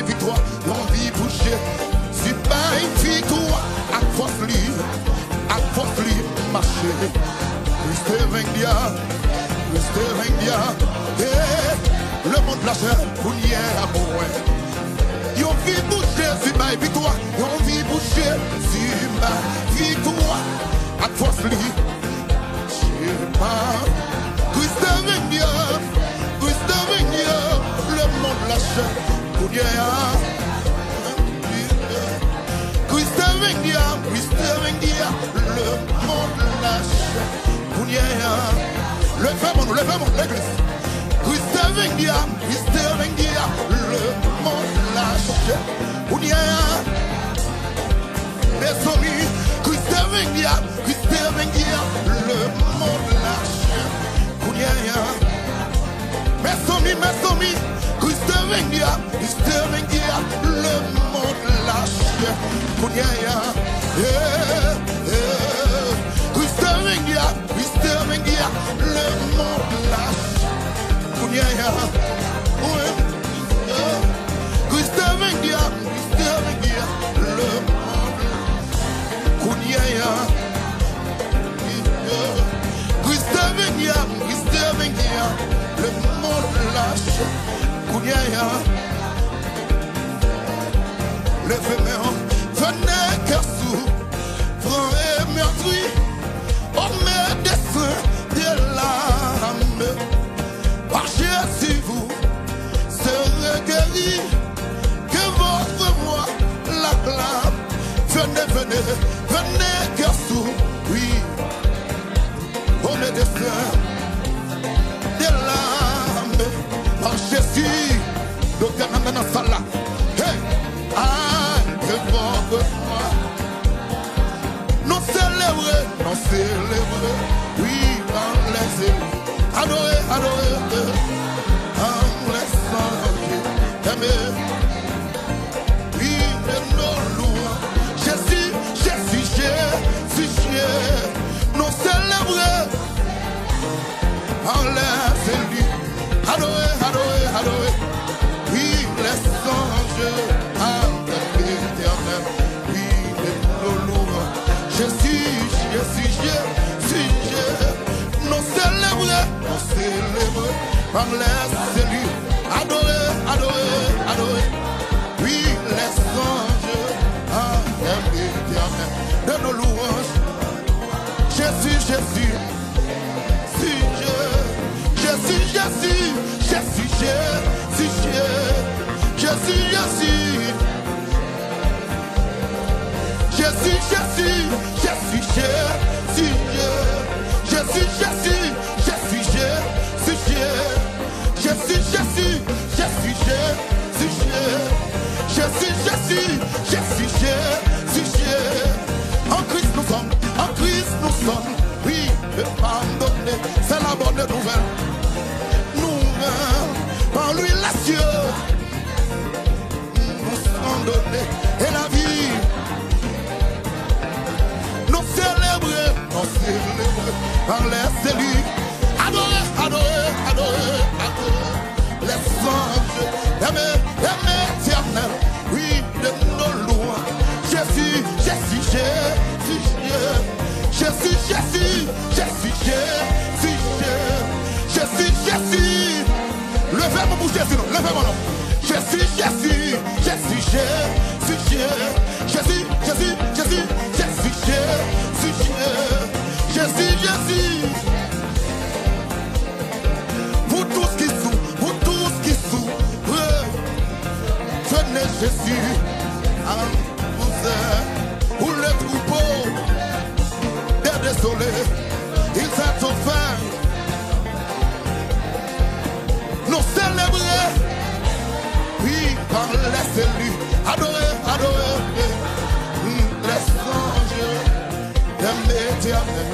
ma victoire, on vit boucher. Si ma victoire, à force libre, marcher. Christ vendia, le monde la chair, pour y à moi. On vit boucher, si ma victoire, on vit boucher, si ma victoire, à force libre. Christ vendia, le monde la chair, pour y à Christ vendia, le monde lâche. Levez-moi, l'église. Christ vendia, le monde lâche. Mes amis, Christ vendia, le monde lâche. Mes amis, Christ vendia, le monde lâche. Christ vendia, le monde lâche. Christ vendia, le monde. Christ vendia, le monde lâche. Levez-moi, venez cœur souffrant et meurtri, au médecin de l'âme. Par Jésus, vous serez guéri, que votre voix l'acclame. Venez cœur souffrant, oui, au médecin de l'âme. Par Jésus, docteur Nandana Salah. Non célébrer, oui, en les élus. Adorer, en les saints, aimer, oui, de nos louanges. Jésus, non célébrer, en les élus. Adorer, oui, les songes, en l'éternel, oui, de nos louanges. Jésus, non célébrer, par les élus. Adorer, oui, les songes, en l'éternel, de nos louanges. Jésus, en Christ nous sommes, oui, pardonné, c'est la bonne nouvelle. Par lui les cieux nous sont donnés et la vie. Nous célébrer par les élus. Adorer les anges, aimer éternel, oui, de nos lois. Jésus, levez mon bouche, Jésus, levez mon nom. Jésus, vous tous qui souffrez, venez Jésus, pour le troupeau des désolés, il s'est offert. Nous célébrer, oui, par les élus. Adorer, les anges, aimer éternel.